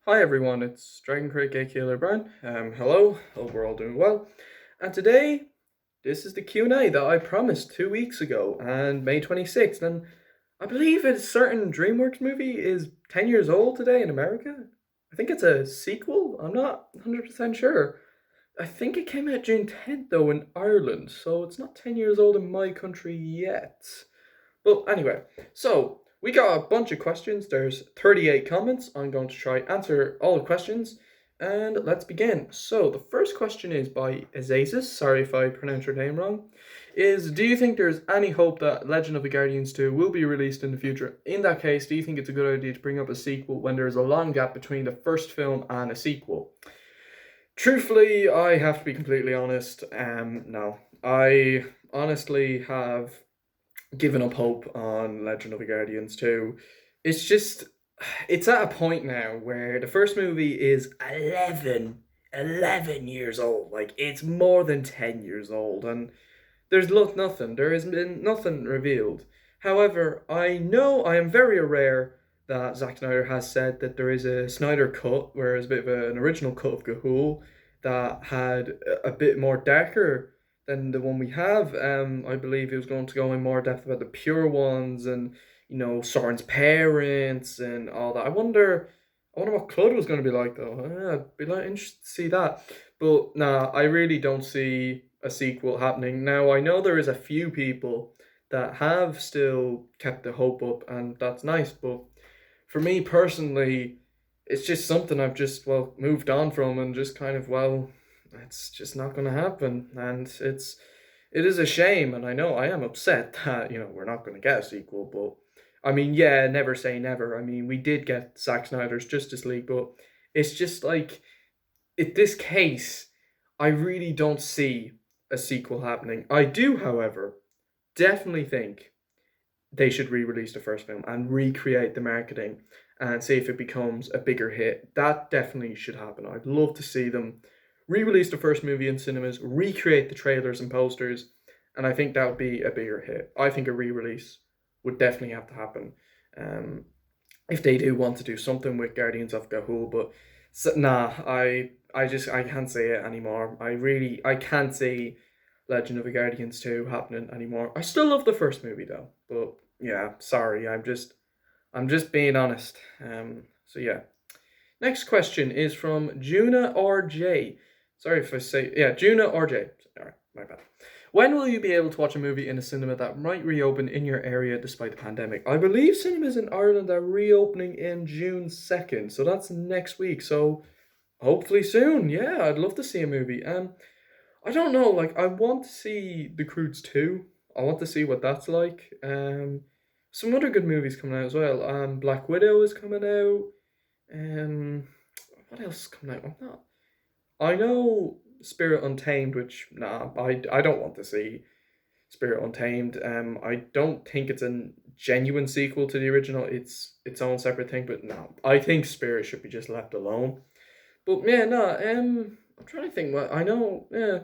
Hi everyone, it's Dragon Critic aka O'Brien. Hello, hope we're all doing well. And today, this is the Q&A that I promised 2 weeks ago, and May 26th. And I believe a certain DreamWorks movie is 10 years old today in America. I think it's a sequel. I'm not 100% sure. I think it came out June 10th though in Ireland, so it's not 10 years old in my country yet. But anyway, so we got a bunch of questions. There's 38 comments. I'm going to try answer all the questions. And let's begin. So the first question is by Azasis. Sorry if I pronounced your name wrong. Do you think there's any hope that Legend of the Guardians 2 will be released in the future? In that case, do you think it's a good idea to bring up a sequel when there's a long gap between the first film and a sequel? Truthfully, I have to be completely honest. No. I honestly have given up hope on Legend of the Guardians 2. It's just, it's at a point now where the first movie is 11 years old. Like, it's more than 10 years old, and there's nothing. There has been nothing revealed. However, I know I am very aware that Zack Snyder has said that there is a Snyder cut, where it's a bit of an original cut of Gahul that had a bit more darker than the one we have. I believe he was going to go in more depth about the pure ones and Soren's parents and all that. I wonder what Clud was going to be like though. I'd be like interested to see that. But nah, I really don't see a sequel happening. Now I know there is a few people that have still kept the hope up, and that's nice. But for me personally, it's just something I've just moved on from, and just kind of it's just not going to happen, and it is a shame, and I know I am upset that we're not going to get a sequel. But I mean, yeah, never say never. I mean, we did get Zack Snyder's Justice League, but it's just like in this case, I really don't see a sequel happening. I do, however, definitely think they should re-release the first film and recreate the marketing and see if it becomes a bigger hit. That definitely should happen. I'd love to see them re-release the first movie in cinemas, recreate the trailers and posters, and I think that would be a bigger hit. I think a re-release would definitely have to happen. Um, if they do want to do something with Guardians of Gahul, but nah, I can't say it anymore. I can't see Legend of the Guardians 2 happening anymore. I still love the first movie though, but yeah, sorry, I'm just being honest. So yeah. Next question is from Juna RJ. Sorry if I say Juna RJ. Alright, my bad. When will you be able to watch a movie in a cinema that might reopen in your area despite the pandemic? I believe cinemas in Ireland are reopening in June 2nd, so that's next week. So hopefully soon. Yeah, I'd love to see a movie. I don't know, like I want to see The Croods 2. I want to see what that's like. Some other good movies coming out as well. Black Widow is coming out. Um what else is coming out? I'm not I know Spirit Untamed, which I don't want to see Spirit Untamed. I don't think it's a genuine sequel to the original. It's its own separate thing, but no, I think Spirit should be just left alone. But yeah, no, I'm trying to think. What I know, yeah,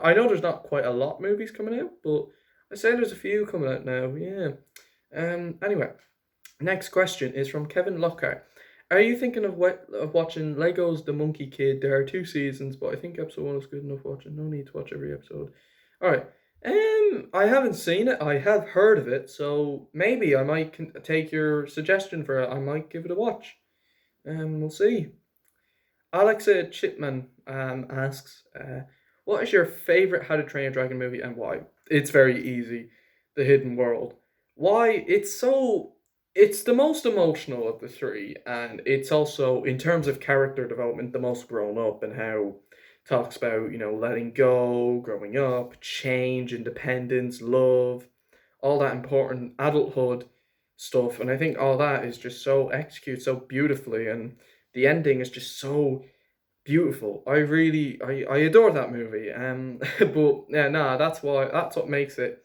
I know there's not quite a lot of movies coming out, but I say there's a few coming out now. Yeah. Anyway, next question is from Kevin Lockhart. Are you thinking of watching Lego's The Monkey Kid? There are two seasons, but I think episode one is good enough watching. No need to watch every episode. All right. I haven't seen it. I have heard of it, so maybe I might take your suggestion for it. I might give it a watch. We'll see. Alexa Chipman asks, what is your favorite How to Train Your Dragon movie and why? It's very easy. The Hidden World. Why? It's the most emotional of the three, and it's also, in terms of character development, the most grown up, and how it talks about, letting go, growing up, change, independence, love, all that important adulthood stuff. And I think all that is just so executed so beautifully, and the ending is just so beautiful. I adore that movie. But yeah, nah, that's what makes it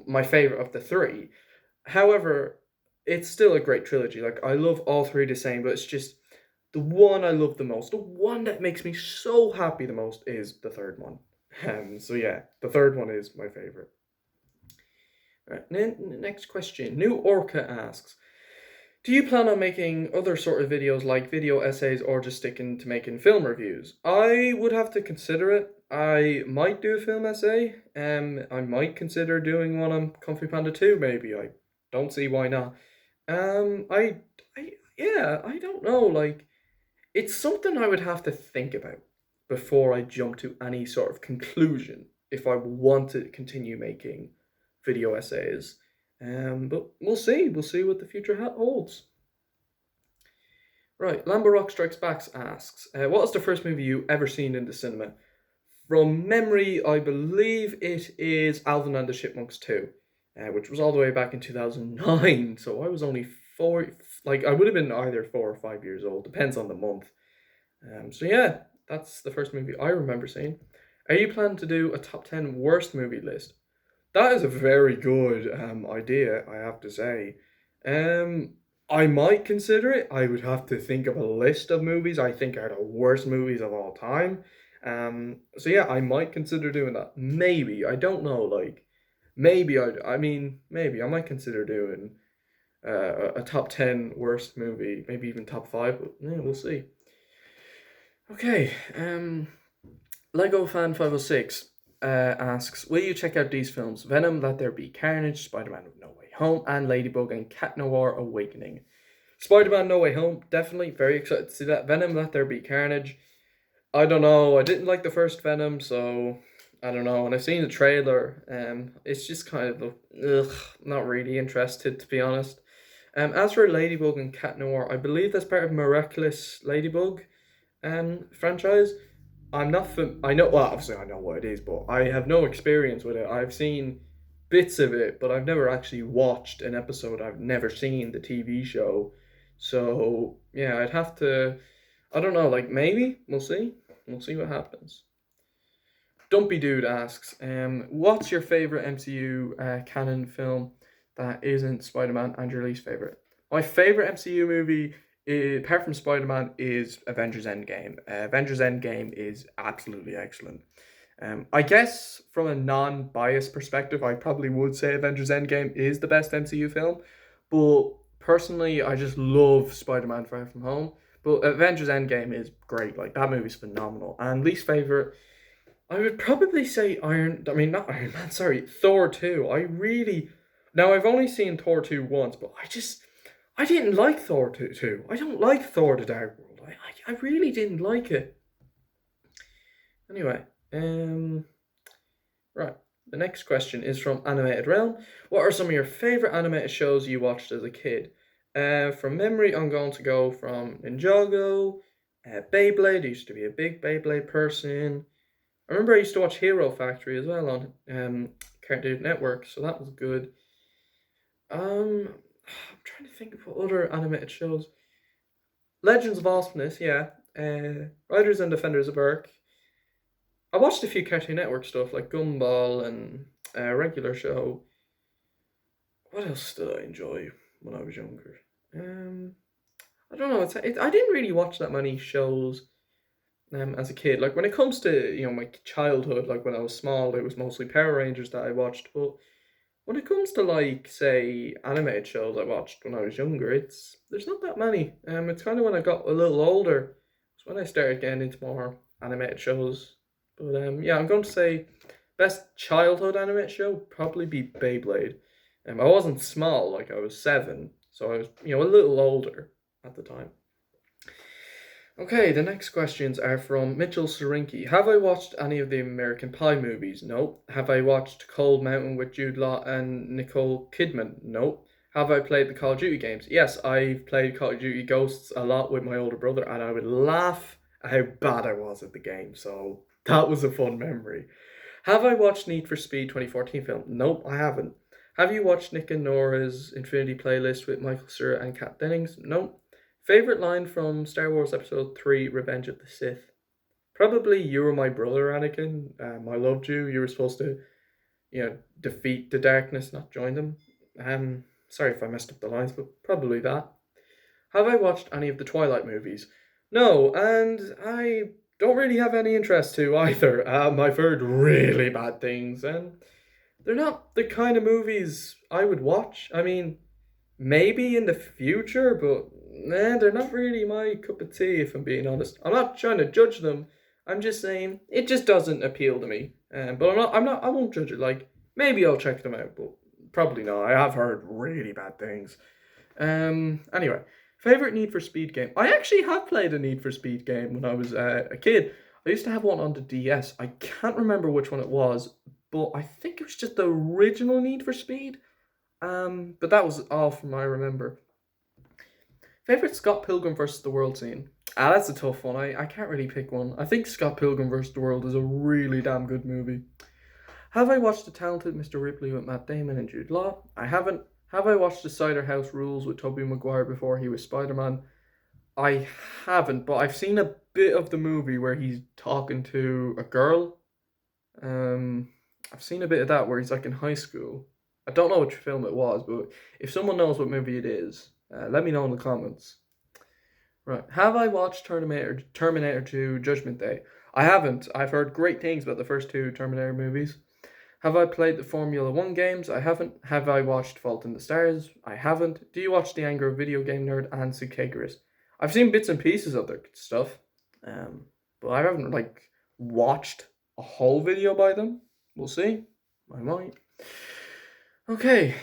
my favorite of the three. However, it's still a great trilogy. Like I love all three the same, but it's just the one I love the most, the one that makes me so happy the most is the third one. So yeah, the third one is my favorite. All right, next question. New Orca asks, Do you plan on making other sort of videos like video essays or just sticking to making film reviews? I would have to consider it. I might do a film essay. I might consider doing one on Kung Fu Panda 2, maybe. I don't see why not. Um, I, yeah, I don't know. Like, it's something I would have to think about before I jump to any sort of conclusion if I want to continue making video essays. But we'll see. We'll see what the future holds. Right, Lambo Rock Strikes Back asks, what was the first movie you ever seen in the cinema? From memory, I believe it is Alvin and the Chipmunks 2, which was all the way back in 2009. So I was only four, like I would have been either 4 or 5 years old, depends on the month. So yeah, that's the first movie I remember seeing. Are you planning to do a top 10 worst movie list? That is a very good idea, I have to say. Um, I might consider it. I would have to think of a list of movies I think are the worst movies of all time. So yeah, I might consider doing that. Maybe I don't know. Like, maybe I mean, maybe I might consider doing a top 10 worst movie, maybe even top five. But yeah, we'll see. Okay. Lego Fan 506 asks, will you check out these films? Venom, Let There Be Carnage, Spider-Man No Way Home, and Ladybug and Cat Noir Awakening. Spider-Man No Way Home, definitely very excited to see that. Venom, Let There Be Carnage. I don't know. I didn't like the first Venom, so I don't know. And I've seen the trailer. It's just kind of not really interested, to be honest. As for Ladybug and Cat Noir, I believe that's part of Miraculous Ladybug franchise. I'm not I know, well, obviously I know what it is, but I have no experience with it. I've seen bits of it, but I've never actually watched an episode. I've never seen the TV show. So, yeah, I'd have to, I don't know, like maybe we'll see. We'll see what happens. Dumpy Dude asks, what's your favorite MCU canon film that isn't Spider-Man and your least favorite? My favorite MCU movie, apart from Spider-Man, is Avengers Endgame. Avengers Endgame is absolutely excellent. I guess from a non-biased perspective, I probably would say Avengers Endgame is the best MCU film, but personally, I just love Spider-Man Far From Home. But Avengers Endgame is great. Like, that movie's phenomenal. And least favorite, I would probably say not Iron Man, sorry, Thor 2. Now I've only seen Thor 2 once, but I didn't like Thor 2. I don't like Thor the Dark World. I really didn't like it. Anyway, right. The next question is from Animated Realm. What are some of your favourite animated shows you watched as a kid? From memory, I'm going to go from Ninjago, Beyblade. I used to be a big Beyblade person. I remember I used to watch Hero Factory as well on Cartoon Network, so that was good. I'm trying to think of what other animated shows. Legends of Awesomeness, yeah. Riders and Defenders of Berk. I watched a few Cartoon Network stuff like Gumball and Regular Show. What else did I enjoy when I was younger? I don't know. I didn't really watch that many shows as a kid. Like when it comes to my childhood, like when I was small, it was mostly Power Rangers that I watched. But when it comes to like say animated shows I watched when I was younger, there's not that many. It's kind of when I got a little older, it's when I started getting into more animated shows. But yeah, I'm going to say best childhood animated show probably be Beyblade. I wasn't small, like I was 7, so I was a little older at the time. Okay, the next questions are from Mitchell Serinki. Have I watched any of the American Pie movies? No. Have I watched Cold Mountain with Jude Law and Nicole Kidman? No. Have I played the Call of Duty games? Yes, I've played Call of Duty Ghosts a lot with my older brother, and I would laugh at how bad I was at the game, so that was a fun memory. Have I watched Need for Speed 2014 film? Nope, I haven't. Have you watched Nick and Nora's Infinity Playlist with Michael Cera and Kat Dennings? Nope. Favorite line from Star Wars Episode 3, Revenge of the Sith? Probably, you were my brother, Anakin. I loved you. You were supposed to, defeat the darkness, not join them. Sorry if I messed up the lines, but probably that. Have I watched any of the Twilight movies? No, and I don't really have any interest to either. I've heard really bad things, and they're not the kind of movies I would watch. I mean, Maybe in the future, but nah, they're not really my cup of tea, if I'm being honest. I'm not trying to judge them. I'm just saying it just doesn't appeal to me. But I won't judge it. Like, maybe I'll check them out, but probably not. I have heard really bad things. Anyway, favorite Need for Speed game. I actually have played a Need for Speed game when I was a kid. I used to have one on the DS. I can't remember which one it was, but I think it was just the original Need for Speed. But that was all from I remember. Favorite Scott Pilgrim versus the World scene. That's a tough one. I can't really pick one. I think Scott Pilgrim versus the World is a really damn good movie. Have I watched The Talented Mr. Ripley with Matt Damon and Jude Law? I haven't. Have I watched The Cider House Rules with Tobey Maguire before he was Spider Man? I haven't, but I've seen a bit of the movie where he's talking to a girl. Um, I've seen a bit of that where he's like in high school. I don't know which film it was, but if someone knows what movie it is, let me know in the comments. Right. Have I watched Terminator 2 Judgment Day? I haven't. I've heard great things about the first two Terminator movies. Have I played the Formula One games? I haven't. Have I watched Fault in the Stars? I haven't. Do you watch The Anger of Video Game Nerd and Sukegaris? I've seen bits and pieces of their stuff, um, but I haven't like watched a whole video by them. We'll see. I might. Okay.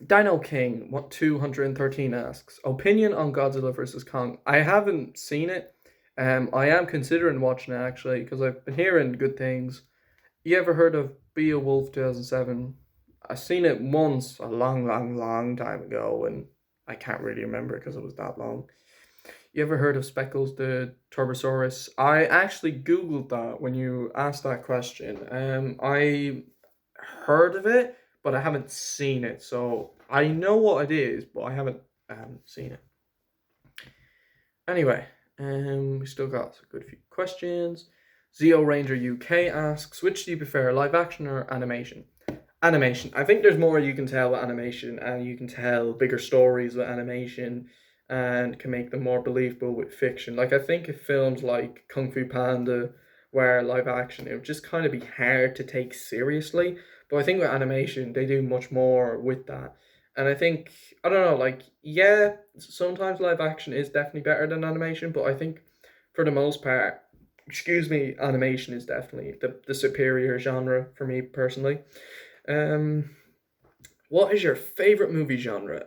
Dino King, what 213 asks, opinion on Godzilla versus Kong. I haven't seen it. I am considering watching it actually because I've been hearing good things. You ever heard of Beowulf 2007? I've seen it once a long, long, long time ago, and I can't really remember because it was that long. You ever heard of Speckles the Turbosaurus? I actually googled that when you asked that question. I heard of it, but I haven't seen it. So I know what it is, but I haven't seen it. Anyway, we still got a good few questions. Zeo Ranger UK asks, which do you prefer, live action or animation? Animation. I think there's more you can tell with animation, and you can tell bigger stories with animation, and can make them more believable with fiction. Like I think if films like Kung Fu Panda were live action, it would just kind of be hard to take seriously. But I think with animation, they do much more with that. And I think I don't know, like yeah, sometimes live action is definitely better than animation, but I think for the most part, excuse me, animation is definitely the superior genre for me personally. Um, what is your favorite movie genre?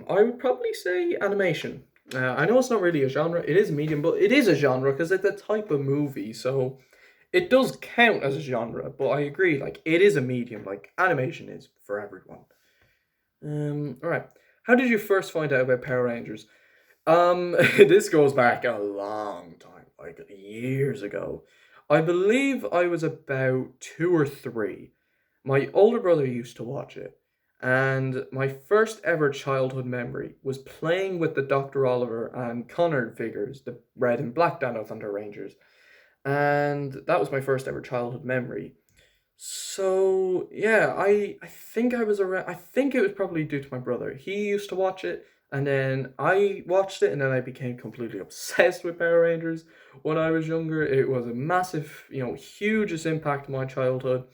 I would probably say animation. I know it's not really a genre; it is a medium, but it is a genre because it's a type of movie, so it does count as a genre. But I agree, like it is a medium. Like animation is for everyone. All right. How did you first find out about Power Rangers? This goes back a long time, like years ago. I believe I was about two or three. My older brother used to watch it, and my first ever childhood memory was playing with the Dr. Oliver and Connor figures, the red and black Dino Thunder Rangers, and that was my first ever childhood memory. So yeah, I think I was around. I think it was probably due to my brother. He used to watch it, and then I watched it, and then I became completely obsessed with Power Rangers when I was younger. It was a massive, hugest impact on my childhood,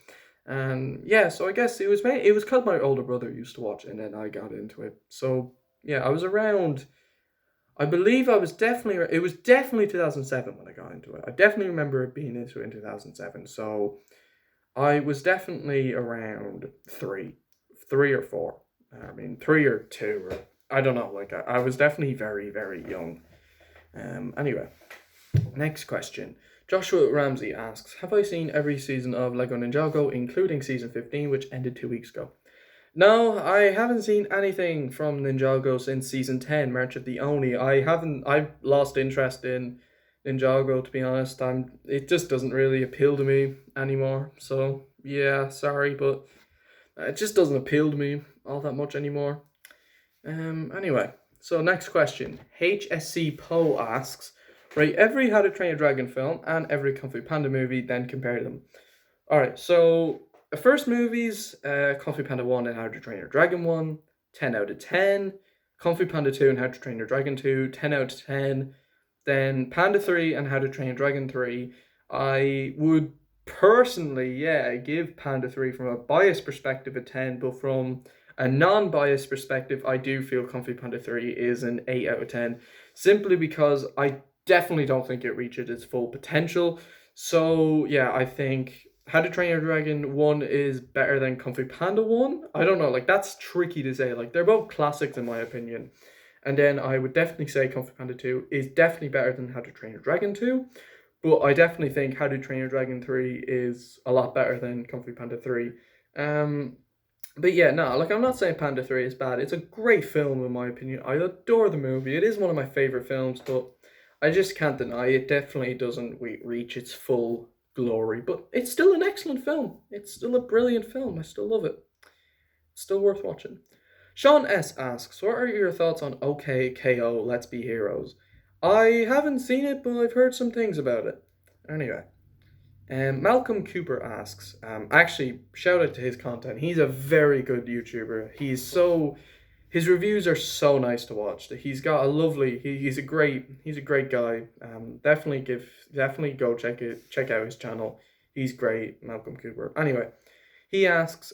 and yeah. So I guess it was because my older brother used to watch it, and then I got into it. So yeah, I was around. I believe I was definitely. It was definitely 2007 when I got into it. I definitely remember it being into it in 2007. So. I was definitely around three or four. I mean, three or two, or I don't know. Like I was definitely very, very young. Anyway, next question. Joshua Ramsey asks, "Have I seen every season of Lego Ninjago, including season 15, which ended 2 weeks ago?" No, I haven't seen anything from Ninjago since season 10, March of the Oni. I haven't. I've lost interest in Ninjago, to be honest. It just doesn't really appeal to me anymore. So yeah, sorry, but it just doesn't appeal to me all that much anymore. Anyway, so next question. HSC Poe asks, rate every How to Train Your Dragon film and every Kung Fu Panda movie, then compare them. All right, so the first movies, Kung Fu Panda 1 and How to Train Your Dragon 1, 10 out of 10. Kung Fu Panda 2 and How to Train Your Dragon 2, 10 out of 10. Then Panda 3 and How to Train Your Dragon 3. I would personally, yeah, give Panda 3 from a biased perspective a 10, but from a non-biased perspective, I do feel Kung Fu Panda 3 is an 8 out of 10, simply because I definitely don't think it reaches its full potential. So yeah, I think How to Train Your Dragon 1 is better than Kung Fu Panda 1. I don't know, like that's tricky to say. Like they're both classics in my opinion. And then I would definitely say Kung Fu Panda 2 is definitely better than How to Train Your Dragon 2. But I definitely think How to Train Your Dragon 3 is a lot better than Kung Fu Panda 3. Um, but yeah, no, like I'm not saying Panda 3 is bad. It's a great film in my opinion. I adore the movie. It is one of my favorite films, but I just can't deny it definitely doesn't reach its full glory. But it's still an excellent film. It's still a brilliant film. I still love it. It's still worth watching. Sean S asks, "What are your thoughts on OKKO Let's Be Heroes?" I haven't seen it, but I've heard some things about it. Anyway, Malcolm Cooper asks, actually, shout out to his content. He's a very good YouTuber. His reviews are so nice to watch. He's got a lovely, he's a great guy. Definitely go check out his channel. He's great, Malcolm Cooper. Anyway, he asks,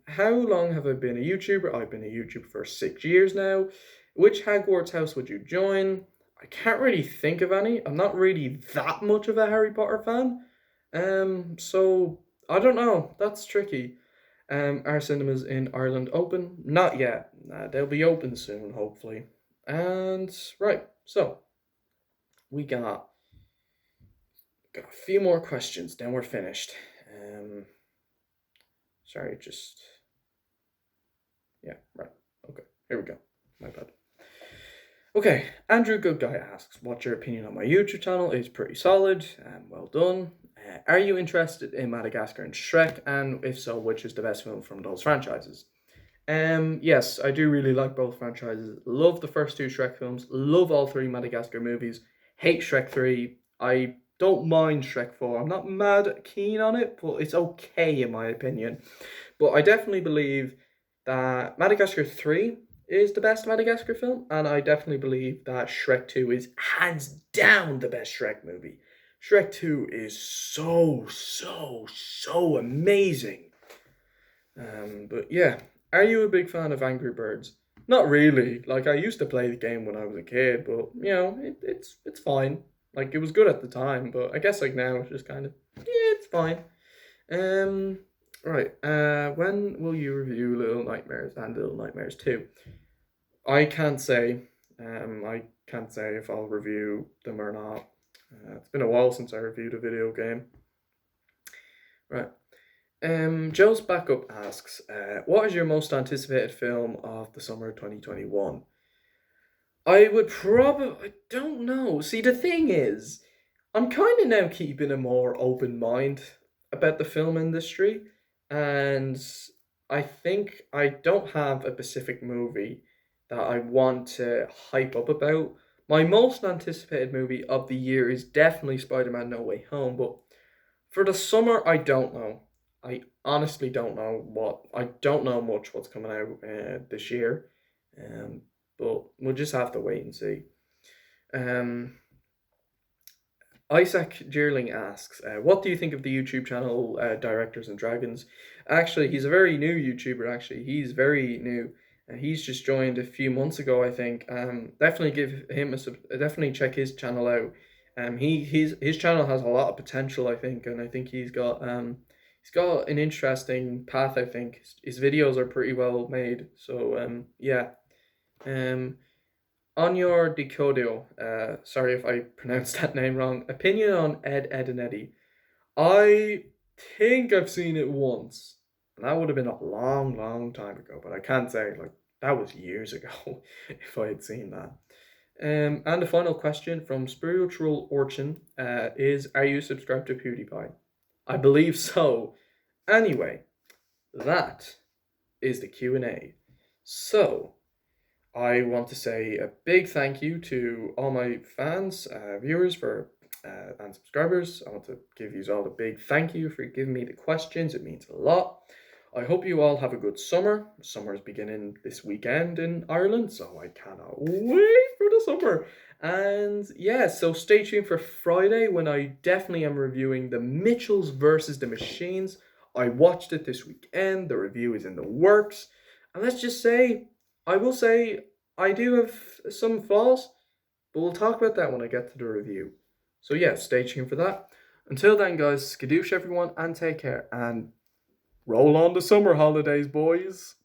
how long have I been a YouTuber? I've been a YouTuber for 6 years now. Which Hogwarts house would you join? I can't really think of any. I'm not really that much of a Harry Potter fan. So I don't know. That's tricky. Are cinemas in Ireland open? Not yet. They'll be open soon, hopefully. And right, so we got a few more questions, then we're finished. Sorry, just yeah, right. Okay, here we go. My bad. Okay, Andrew Good Guy asks, "What's your opinion on my YouTube channel? It's pretty solid. Well done. Are you interested in Madagascar and Shrek? And if so, which is the best film from those franchises?" Yes, I do really like both franchises. Love the first two Shrek films. Love all three Madagascar movies. Hate Shrek 3. I don't mind Shrek 4. I'm not mad keen on it, but it's okay in my opinion. But I definitely believe that Madagascar 3 is the best Madagascar film, and I definitely believe that Shrek 2 is hands down the best Shrek movie. Shrek 2 is so amazing. But yeah, are you a big fan of Angry Birds? Not really. Like I used to play the game when I was a kid, but it's fine. Like it was good at the time, but I guess like now it's just kind of it's fine. Right. When will you review Little Nightmares and Little Nightmares 2? I can't say. I can't say if I'll review them or not. It's been a while since I reviewed a video game. Right. Joe's Backup asks, what is your most anticipated film of the summer 2021? I don't know. See, the thing is, I'm kind of now keeping a more open mind about the film industry, and I think I don't have a specific movie that I want to hype up about. My most anticipated movie of the year is definitely Spider-Man No Way Home, but for the summer, I don't know. I honestly don't know I don't know much what's coming out this year, um, but we'll just have to wait and see. Um, Isaac Dearling asks, "What do you think of the YouTube channel Directors and Dragons?" Actually, he's a very new YouTuber. Actually, he's very new. He's just joined a few months ago, I think. Definitely give him definitely check his channel out. His channel has a lot of potential, I think, and I think he's got an interesting path. I think his videos are pretty well made. So yeah. Um, on your Decodio, sorry if I pronounced that name wrong. Opinion on Ed, Ed and Eddie. I think I've seen it once, and that would have been a long time ago. But I can't say like that was years ago if I had seen that. And the final question from Spiritual Orchin is: Are you subscribed to PewDiePie? I believe so. Anyway, that is the Q&A. So I want to say a big thank you to all my fans, viewers, and subscribers. I want to give you all a big thank you for giving me the questions. It means a lot. I hope you all have a good summer. Summer is beginning this weekend in Ireland, so I cannot wait for the summer. And yeah, so stay tuned for Friday when I definitely am reviewing The Mitchells versus the Machines. I watched it this weekend. The review is in the works. And let's just say, I will say, I do have some flaws, but we'll talk about that when I get to the review. So yeah, stay tuned for that. Until then, guys, skadoosh everyone and take care and roll on the summer holidays, boys.